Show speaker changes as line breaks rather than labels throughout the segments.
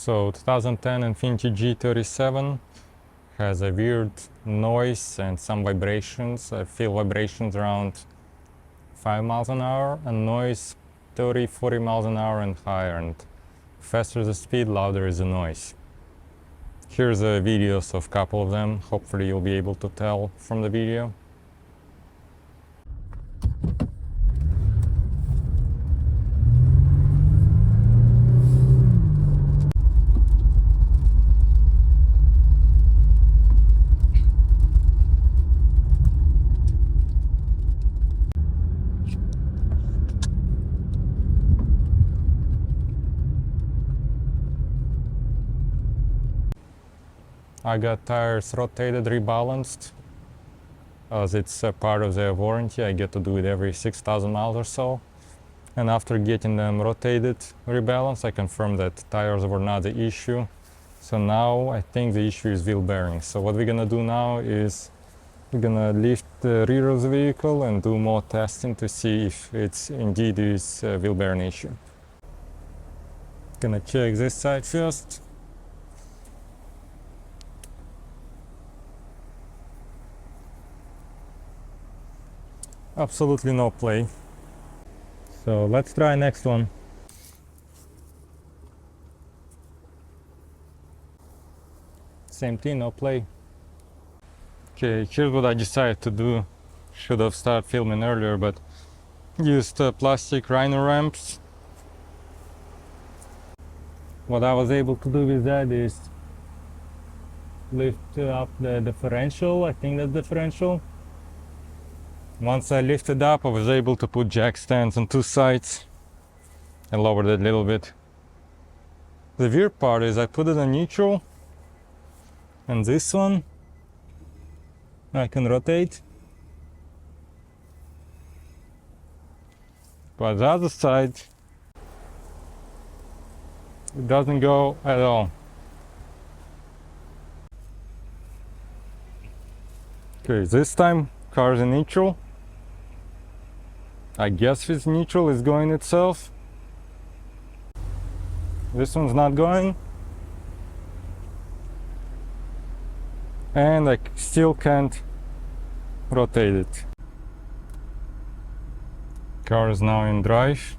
So 2010 Infiniti G37 has a weird noise and some vibrations. I feel vibrations around 5 miles an hour and noise 30-40 miles an hour and higher, and faster the speed, louder is the noise. Here's the videos of a couple of them. Hopefully you'll be able to tell from the video. I got tires rotated, rebalanced, as it's a part of the warranty. I get to do it every 6,000 miles or so. And after getting them rotated, rebalanced, I confirmed that tires were not the issue. So now I think the issue is wheel bearings. So what we're gonna do now is we're gonna lift the rear of the vehicle and do more testing to see if it's indeed is a wheel bearing issue. Gonna check this side first. Absolutely no play. So let's try next one. Same thing, no play. Okay, here's what I decided to do. Should have started filming earlier, but used plastic rhino ramps. What I was able to do with that is lift up the differential. I think that's differential. Once I lifted up, I was able to put jack stands on two sides and lowered it a little bit. The weird part is I put it on neutral, and this one I can rotate, but the other side it doesn't go at all. Okay, this time car is in neutral. I guess it's neutral, it's going itself. This one's not going. And I still can't rotate it. Car is now in drive.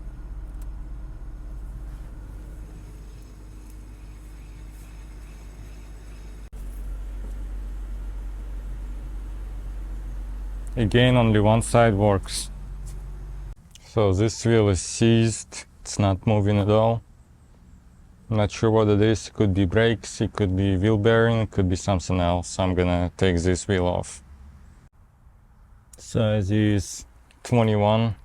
Again, only one side works. So this wheel is seized, it's not moving at all. I'm not sure what it is. It could be brakes, it could be wheel bearing, it could be something else. I'm gonna take this wheel off. Size is 21.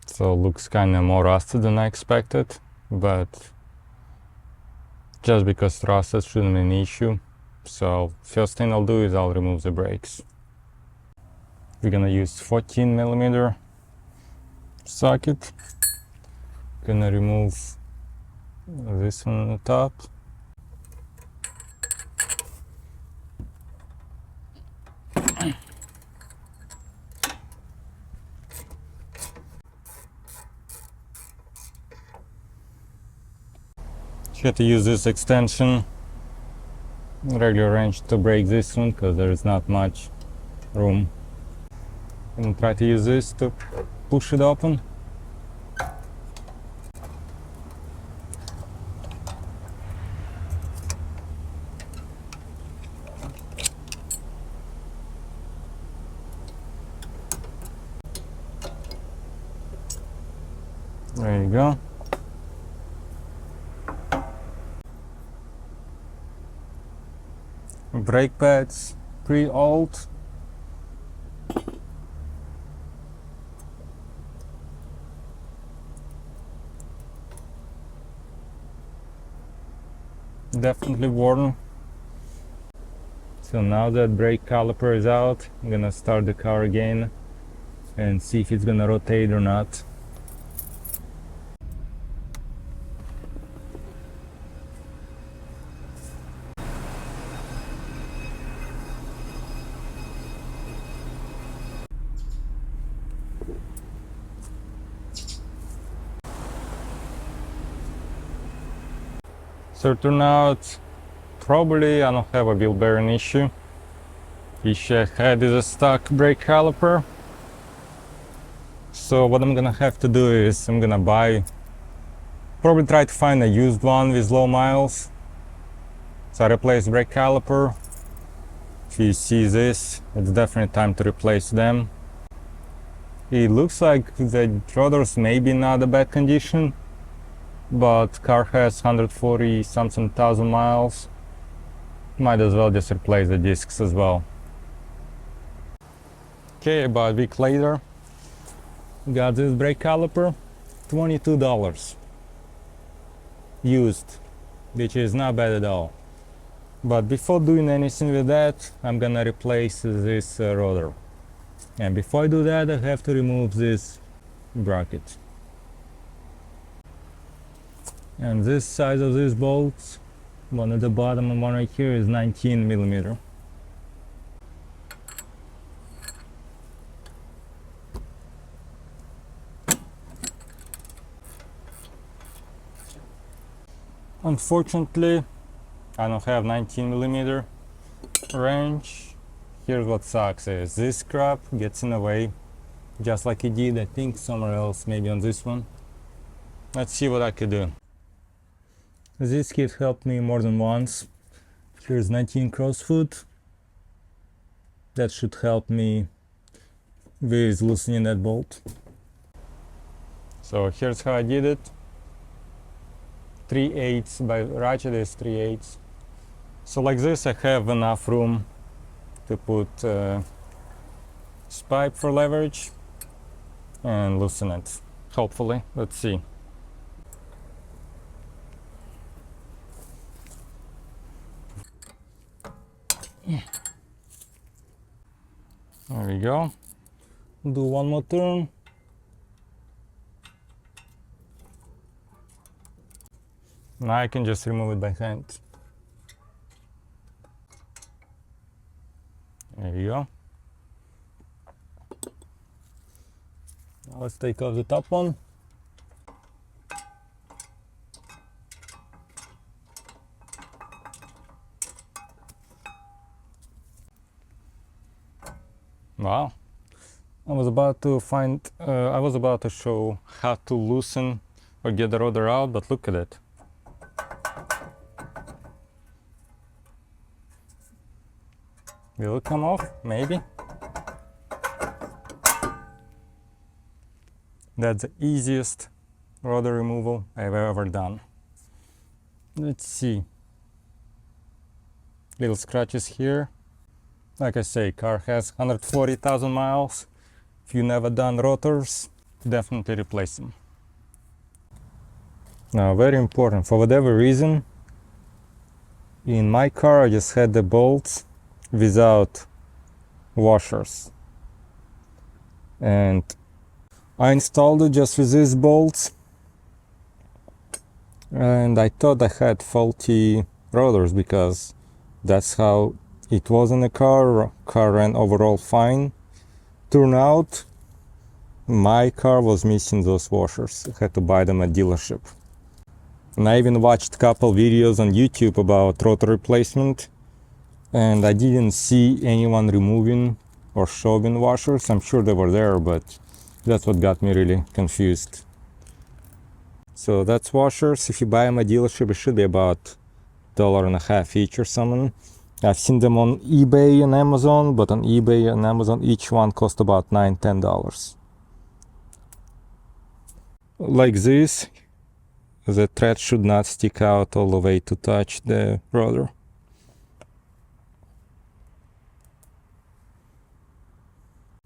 So looks kinda more rusted than I expected, but just because rusted shouldn't be an issue. So first thing I'll do is I'll remove the brakes. We're gonna use 14mm socket. Gonna remove this one on the top. You have to use this extension, regular wrench, to break this one because there is not much room. And try to use this to push it open. There you go. Brake pads, pretty old. Definitely worn. So now that brake caliper is out, I'm gonna start the car again and see if it's gonna rotate or not. So it turned out probably I don't have a wheel bearing issue. Issue I had is a stock brake caliper. So what I'm gonna have to do is I'm gonna probably try to find a used one with low miles. So I replace brake caliper. If you see this, it's definitely time to replace them. It looks like the rotors may be not a bad condition, but car has 140 something thousand miles. Might as well just replace the discs as well. Okay, about a week later, got this brake caliper, $22 used, which is not bad at all. But before doing anything with that, I'm gonna replace this rotor. And before I do that, I have to remove this bracket. And this size of these bolts, one at the bottom and one right here, is 19 millimeter. Unfortunately, I don't have 19 millimeter wrench. Here's what sucks is this crap gets in the way, just like it did, I think, somewhere else, maybe on this one. Let's see what I could do. This kit helped me more than once. Here's 19 crossfoot. That should help me with loosening that bolt. So here's how I did it. 3/8 by ratchet is 3/8. So like this I have enough room to put pipe for leverage and loosen it, hopefully. Let's see. There we go. Do one more turn. Now I can just remove it by hand. There you go. Now let's take off the top one. Wow. I was about to show how to loosen or get the rotor out, but look at it. Will it come off? Maybe. That's the easiest rotor removal I've ever done. Let's see. Little scratches here. Like I say, car has 140,000 miles. If you never done rotors, definitely replace them. Now, very important, for whatever reason, in my car I just had the bolts without washers. And I installed it just with these bolts. And I thought I had faulty rotors because that's how it was in the car. Car ran overall fine. Turned out my car was missing those washers. I had to buy them at dealership. And I even watched a couple videos on YouTube about rotor replacement, and I didn't see anyone removing or shoving washers. I'm sure they were there, but that's what got me really confused. So that's washers. If you buy them at dealership, it should be about $1.50 each or something. I've seen them on eBay and Amazon, but on eBay and Amazon each one cost about $9–10. Like this, the thread should not stick out all the way to touch the rotor.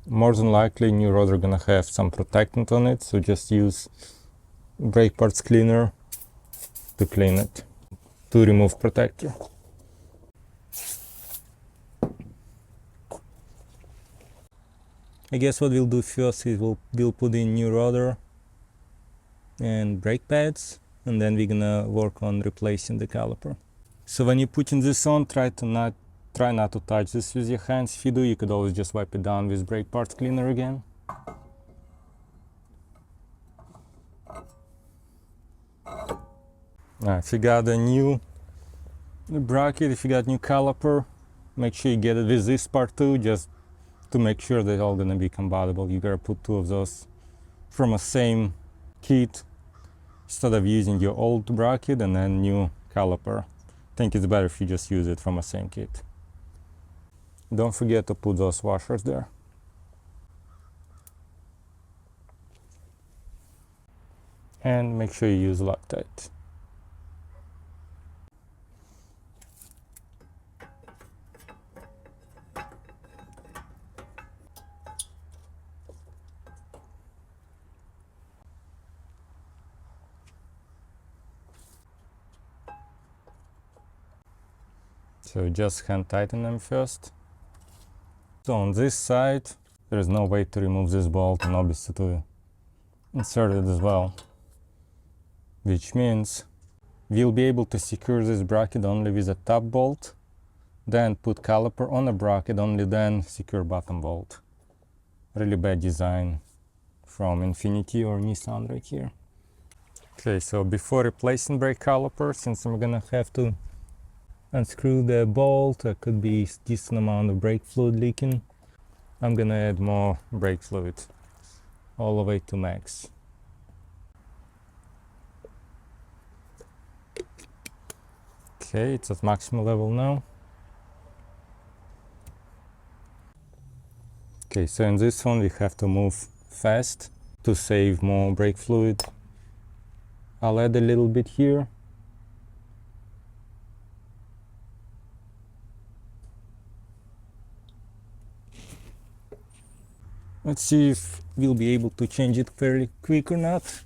More than likely new rotor gonna have some protectant on it, so just use brake parts cleaner to clean it, to remove protector. I guess what we'll do first is we'll put in new rotor and brake pads, and then we're gonna work on replacing the caliper. So when you're putting this on, try not to touch this with your hands. If you do, you could always just wipe it down with brake parts cleaner again. If you got a new The bracket, if you got new caliper, make sure you get it with this part too, just to make sure they're all gonna be compatible. You gotta put two of those from a same kit instead of using your old bracket and then new caliper. I think it's better if you just use it from a same kit. Don't forget to put those washers there. And make sure you use Loctite. So just hand tighten them first. So on this side, there is no way to remove this bolt and obviously to insert it as well. Which means we'll be able to secure this bracket only with a top bolt, then put caliper on a bracket, only then secure bottom bolt. Really bad design from Infiniti or Nissan right here. Okay, so before replacing brake caliper, since I'm gonna have to unscrew the bolt, there could be a decent amount of brake fluid leaking. I'm gonna add more brake fluid all the way to max. Okay, it's at maximum level now. Okay, so in this one we have to move fast to save more brake fluid. I'll add a little bit here. Let's see if we'll be able to change it fairly quick or not.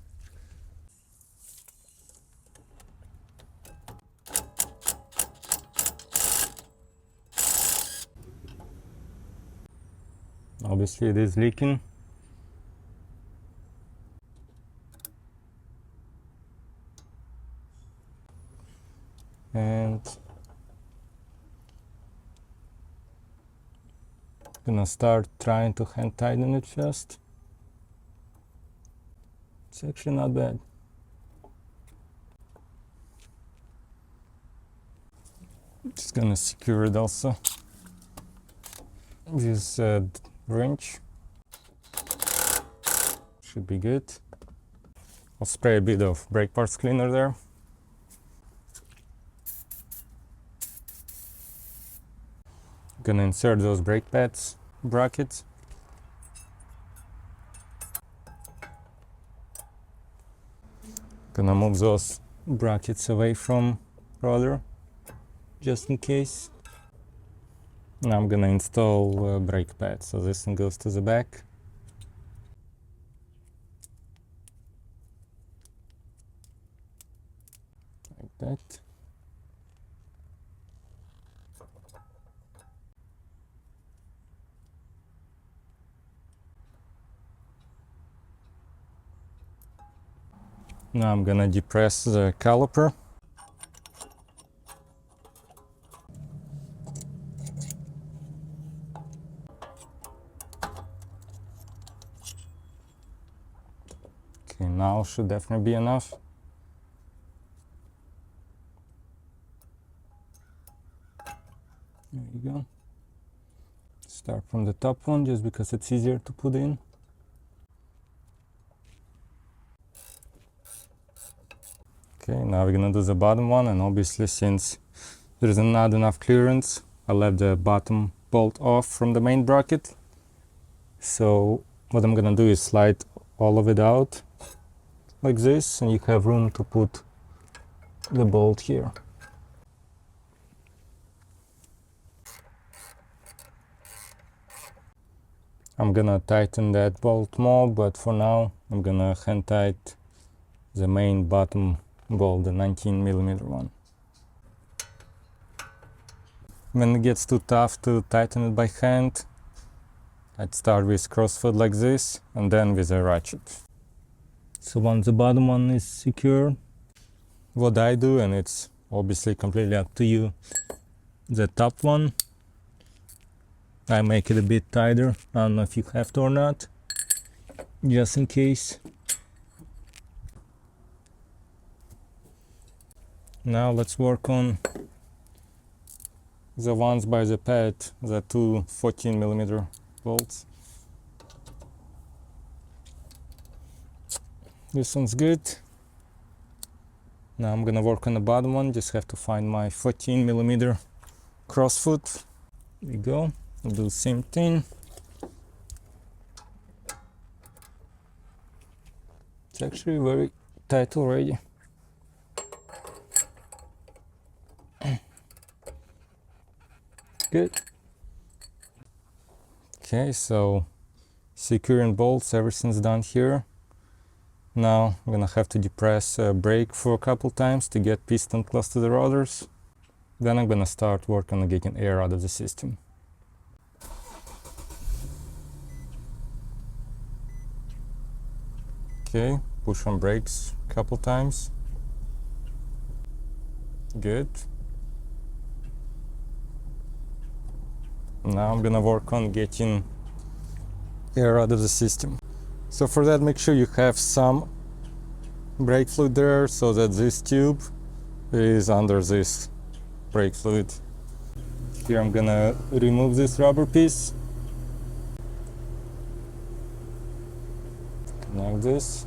Obviously it is leaking. And gonna start trying to hand tighten it first. It's actually not bad. Just gonna secure it also. This wrench should be good. I'll spray a bit of brake parts cleaner there. Gonna insert those brake pads brackets. Gonna move those brackets away from rudder just in case. Now I'm gonna install brake pads. So this one goes to the back. Like that. Now I'm gonna depress the caliper. Okay, now should definitely be enough. There you go. Start from the top one just because it's easier to put in. Okay, now we're gonna do the bottom one, and obviously since there's not enough clearance, I left the bottom bolt off from the main bracket. So what I'm gonna do is slide all of it out like this, and you have room to put the bolt here. I'm gonna tighten that bolt more, but for now I'm gonna hand tight the main bottom bolt, the 19mm one. When it gets too tough to tighten it by hand, I'd start with crossfoot like this and then with a ratchet. So once the bottom one is secure, what I do, and it's obviously completely up to you, the top one, I make it a bit tighter. I don't know if you have to or not, just in case. Now let's work on the ones by the pad, the two 14mm bolts. This one's good. Now I'm gonna work on the bottom one, just have to find my 14mm crossfoot. There we go, I'll do the same thing. It's actually very tight already. Good. Okay, so securing bolts, everything's done here. Now I'm gonna have to depress brake for a couple times to get piston close to the rotors. Then I'm gonna start working on getting air out of the system. Okay, push on brakes a couple times. Good. Now I'm gonna work on getting air out of the system. So for that, make sure you have some brake fluid there, so that this tube is under this brake fluid. Here I'm gonna remove this rubber piece. Like this.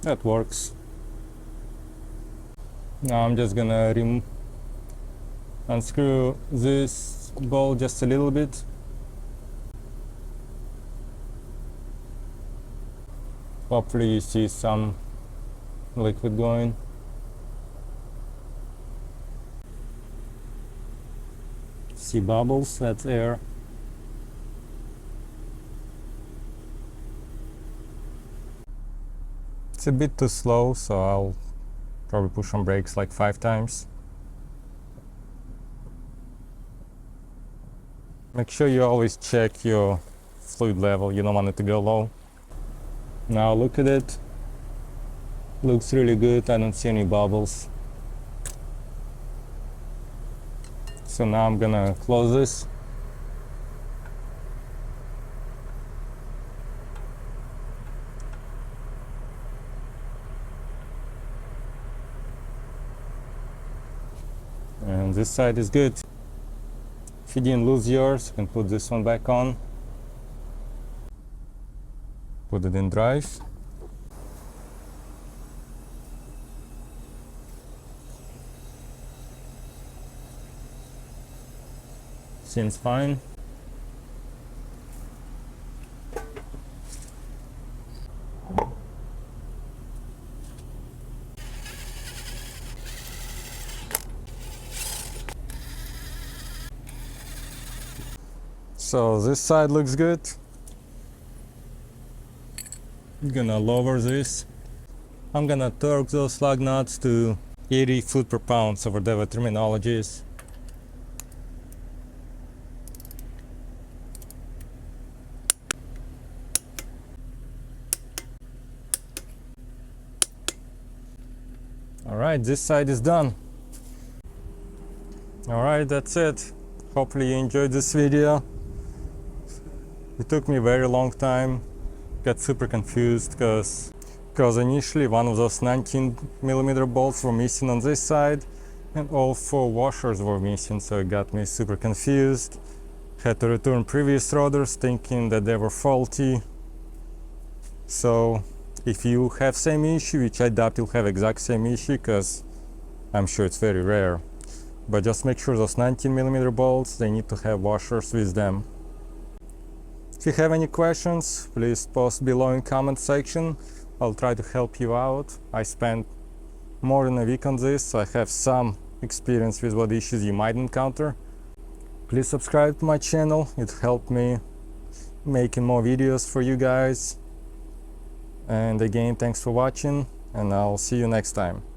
That works. Now I'm just gonna unscrew this bolt just a little bit. Hopefully you see some liquid going. See bubbles, that's air. It's a bit too slow, so I'll probably push on brakes like 5 times. Make sure you always check your fluid level, you don't want it to go low. Now look at it. Looks really good, I don't see any bubbles. So now I'm gonna close this. And this side is good. If you didn't lose yours, you can put this one back on. Put it in drive. Seems fine. So this side looks good. I'm gonna lower this. I'm gonna torque those lug nuts to 80 foot per pound, so whatever terminology is. Alright, this side is done. Alright, that's it. Hopefully you enjoyed this video. It took me a very long time. Got super confused because initially one of those 19mm bolts were missing on this side and all 4 washers were missing, so it got me super confused. Had to return previous rotors thinking that they were faulty. So if you have same issue, which I doubt you'll have exact same issue because I'm sure it's very rare, but just make sure those 19mm bolts, they need to have washers with them. If you have any questions, please post below in comment section. I'll try to help you out. I spent more than a week on this, so I have some experience with what issues you might encounter. Please subscribe to my channel, it helped me making more videos for you guys. And again, thanks for watching, and I'll see you next time.